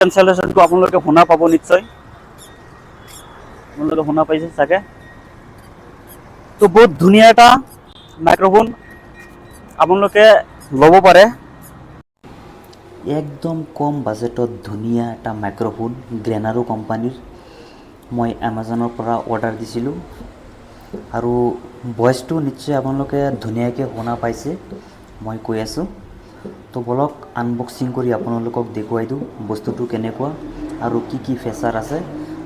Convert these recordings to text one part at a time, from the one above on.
কেঞ্চেলেশ্যনটো আপোনালোকে শুনা পাব নিশ্চয়। আপোনালোকে শুনা পাইছে চাগে। তো বহুত ধুনীয়া এটা মাইক্ৰফোন আপোনালোকে ল'ব পাৰে। একদম কম বাজেটত ধুনীয়া এটা মাইক্ৰফোন গ্ৰেনাৰো কোম্পানীৰ মই এমাজনৰ পৰা অৰ্ডাৰ দিছিলোঁ আৰু ভইচটো নিশ্চয় আপোনালোকে ধুনীয়াকৈ শুনা পাইছে। মই কৈ আছোঁ তো বলক আনবক্সিং কৰি আপোনালোকক দেখুৱাই দিওঁ বস্তুটো কেনেকুৱা আৰু কি কি ফিচাৰ আছে।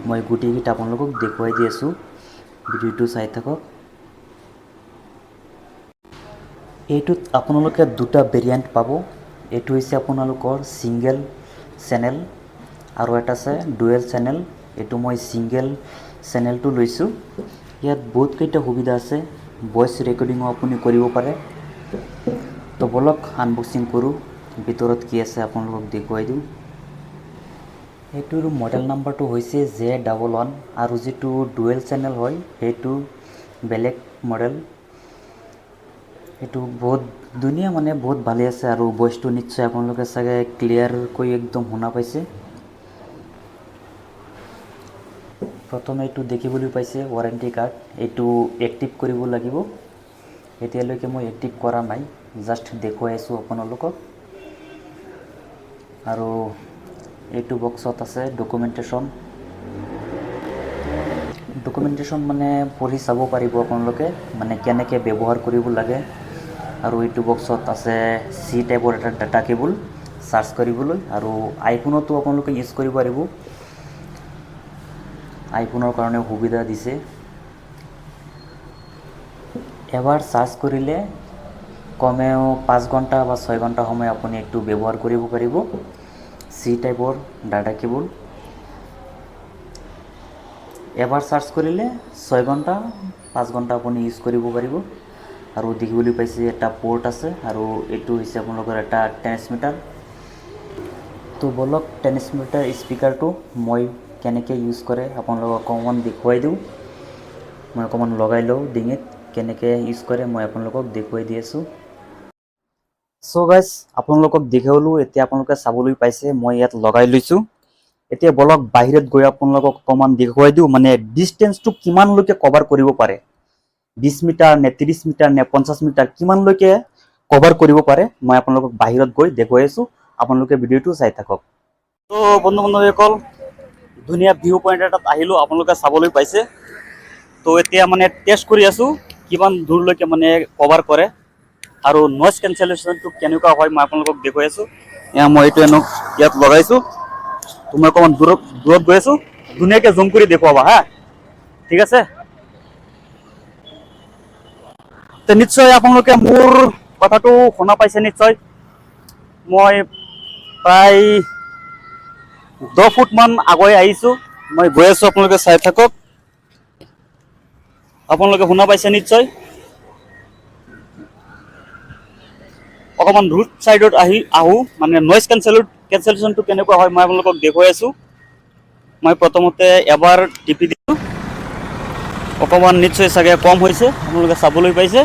মই গোটেইকেইটা আপোনালোকক দেখুৱাই দি আছোঁ, ভিডিঅ'টো চাই থাকক। এইটোত আপোনালোকে দুটা ভেৰিয়েণ্ট পাব। এইটো হৈছে আপোনালোকৰ ছিংগেল চেনেল আৰু এটা আছে ডুৱেল চেনেল। এইটো মই ছিংগেল চেনেলটো লৈছোঁ। ইয়াত বহুতকেইটা সুবিধা আছে, ভইচ ৰেকৰ্ডিঙো আপুনি কৰিব পাৰে। তো বলক আনবক্সিং কৰোঁ, ভিতৰত কি আছে আপোনালোকক দেখুৱাই দিওঁ। এইটোৰ মডেল নাম্বাৰটো হৈছে J11 আৰু যিটো ডুৱেল চেনেল হয় সেইটো বেলেগ মডেল। এইটো বহুত ধুনীয়া, মানে বহুত ভালে আছে আৰু ভইচটো নিশ্চয় আপোনালোকে চাগে ক্লিয়াৰকৈ একদম শুনা পাইছে। প্ৰথমে এইটো দেখিবলৈ পাইছে ৱাৰেণ্টি কাৰ্ড, এইটো এক্টিভ কৰিব লাগিব। এতিয়ালৈকে মই এক্টিভ কৰা নাই, জাষ্ট দেখুৱাই আছোঁ আপোনালোকক। আৰু এইটো বক্সত আছে ডকুমেণ্টেশ্যন মানে পঢ়ি চাব পাৰিব আপোনালোকে, মানে কেনেকৈ ব্যৱহাৰ কৰিব লাগে। আৰু এইটো বক্সত আছে চি টাইপৰ এটা ডাটা কেবল চাৰ্জ কৰিবলৈ, আৰু আইফোনতো আপোনালোকে ইউজ কৰিব পাৰিব। আইফোনৰ কাৰণে সুবিধা দিছে। এবাৰ চাৰ্জ কৰিলে কমেও 5 ঘণ্টা বা 6 ঘণ্টা সময় আপুনি এইটো ব্যৱহাৰ কৰিব পাৰিব। চি টাইপৰ ডাটা কেবল এবাৰ চাৰ্জ কৰিলে 6 ঘণ্টা 5 ঘণ্টা আপুনি ইউজ কৰিব পাৰিব। আৰু দেখিবলৈ পাইছে এটা পোৰ্ট আছে, আৰু এইটো হৈছে আপোনালোকৰ এটা ট্ৰেন্সমিটাৰ। তো বলক ট্ৰেন্সমিটাৰ স্পীকাৰটো মই কেনেকৈ ইউজ কৰে আপোনালোকক অকণমান দেখুৱাই দিওঁ। মই অকণমান লগাই লওঁ ডিঙিত, কেনেকৈ ইউজ কৰে মই আপোনালোকক দেখুৱাই দি আছোঁ। চ' গাইজ আপোনালোকক দেখুৱালোঁ, এতিয়া আপোনালোকে চাবলৈ পাইছে মই ইয়াত লগাই লৈছোঁ। এতিয়া বলক বাহিৰত গৈ আপোনালোকক অকণমান দেখুৱাই দিওঁ, মানে ডিষ্টেঞ্চটো কিমানলৈকে কভাৰ কৰিব পাৰে। 20 মিটাৰ নে 30 মিটাৰ নে 50 মিটাৰ কিমানলৈকে কভাৰ কৰিব পাৰে মই আপোনালোকক বাহিৰত গৈ দেখুৱাই আছোঁ। আপোনালোকে ভিডিঅ'টো চাই থাকক। তো বন্ধু বান্ধৱীসকল, ধুনীয়া ভিউ পইণ্ট এটাত আহিলোঁ, আপোনালোকে চাবলৈ পাইছে। তো এতিয়া মানে টেষ্ট কৰি আছোঁ কিমান দূৰলৈকে মানে কভাৰ কৰে আৰু নইজ কেঞ্চেলেশ্যনটো কেনেকুৱা হয় মই আপোনালোকক দেখুৱাই আছোঁ। মই এইটো ইয়াত লগাইছোঁ, তো মই অকণমান দূৰত গৈ আছোঁ, ধুনীয়াকৈ জুম কৰি দেখুৱাবা হা, ঠিক আছে। তো নিশ্চয় আপোনালোকে মোৰ কথাটো শুনা পাইছে নিশ্চয়। মই প্ৰায় 10 ফুটমান আগুৱাই আহিছোঁ, মই গৈ আছোঁ, আপোনালোকে চাই থাকক। আপোনালোকে শুনা পাইছে নিশ্চয়। অকণমান ৰুট ছাইডত আহোঁ, মানে নইজ কেঞ্চেলেশ্যনটো কেনেকুৱা হয় মই আপোনালোকক দেখুৱাই আছোঁ। মই প্ৰথমতে এবাৰ টিপি দিছোঁ, অকণমান নিশ্চয় চাগে কম হৈছে, আপোনালোকে চাবলৈ পাইছে।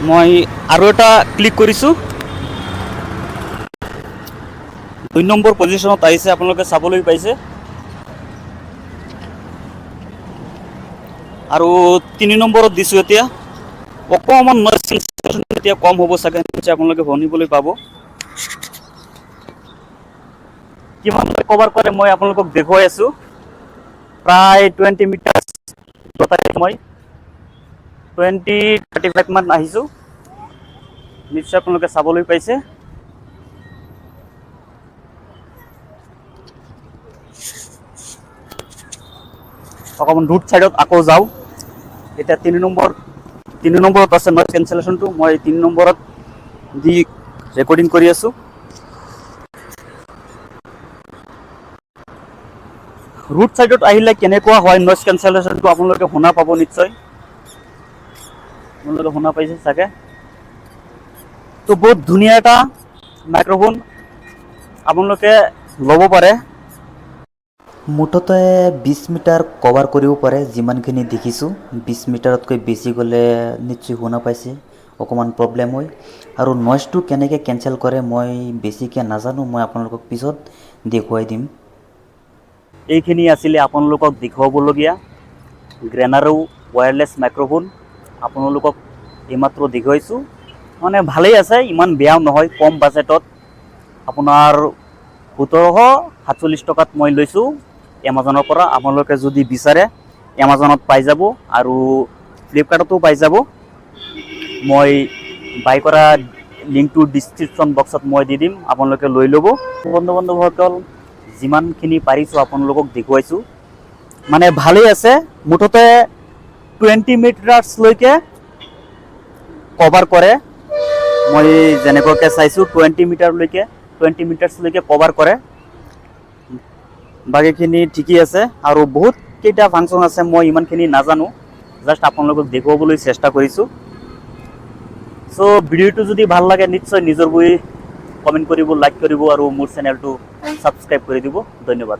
মই আৰু এটা ক্লিক কৰিছোঁ, 2 নম্বৰ পজিশ্যনত আহিছে, আপোনালোকে চাবলৈ পাইছে। আৰু 3 নম্বৰত দিছোঁ। এতিয়া অকণমান নইজ কেঞ্চেলেশ্যন এতিয়া কম হ'ব চাগে, আপোনালোকে শুনিবলৈ পাব। কিমান কভাৰ কৰে মই আপোনালোকক দেখুৱাই আছোঁ। প্ৰায় 20 মিটাৰ মই 20-35 মান আহিছোঁ, নিশ্চয় আপোনালোকে চাবলৈ পাইছে। অকণমান ৰুট ছাইডত আকৌ যাওঁ। এতিয়া 3 নম্বৰত আছে নইজ কেঞ্চেলেশ্যনটো, মই 3 নম্বৰত দি ৰেকৰ্ডিং কৰি আছোঁ। ৰুট ছাইডত আহিলে কেনেকুৱা হয় নইজ কেঞ্চেলেশ্যনটো আপোনালোকে শুনা পাব নিশ্চয়। আপোনালোকে শুনা পাইছে চাগে। তো বহুত ধুনীয়া এটা মাইক্ৰফোন আপোনালোকে ল'ব পাৰে। মুঠতে 20 মিটাৰ কভাৰ কৰিব পাৰে, যিমানখিনি দেখিছোঁ। 20 মিটাৰতকৈ বেছি গ'লে নিশ্চয় শুনা পাইছে, অকণমান প্ৰব্লেম হয় আৰু নইজটো কেনেকৈ কেঞ্চেল কৰে মই বেছিকৈ নাজানো মই আপোনালোকক পিছত দেখুৱাই দিম এইখিনি আছিলে আপোনালোকক দেখুৱাবলগীয়া গ্ৰেনাৰো ৱায়াৰলেছ মাইক্ৰফোন আপোনালোকক এইমাত্ৰ দেখুৱাইছোঁ মানে ভালেই আছে ইমান বেয়াও নহয় কম বাজেটত আপোনাৰ 1747 টকাত মই লৈছোঁ এমাজনৰ পৰা আপোনালোকে যদি বিচাৰে এমাজনত পাই যাব আৰু ফ্লিপকাৰ্টতো পাই যাব মই বাই কৰা লিংকটো ডিছক্ৰিপশ্যন বক্সত মই দি দিম আপোনালোকে লৈ ল'ব বন্ধুসকল যিমানখিনি পাৰিছোঁ আপোনালোকক দেখুৱাইছোঁ মানে ভালেই আছে মুঠতে 20 মিটাৰছলৈকে কভাৰ কৰে মই যেনেকুৱাকৈ চাইছোঁ 20 মিটাৰছলৈকে কভাৰ কৰে বাকীখিনি ঠিকেই আছে আৰু বহুত কেইটা ফাংচন আছে মই ইমানখিনি নাজানো জাষ্ট আপোনালোকক দেখুৱাবলৈ চেষ্টা কৰিছোঁ সো ভিডিওটো যদি ভাল লাগে নিশ্চয় নিজৰ বই কমেন্ট কৰিব লাইক কৰিব আৰু মোৰ চেনেলটো সাবস্ক্ৰাইব কৰি দিব ধন্যবাদ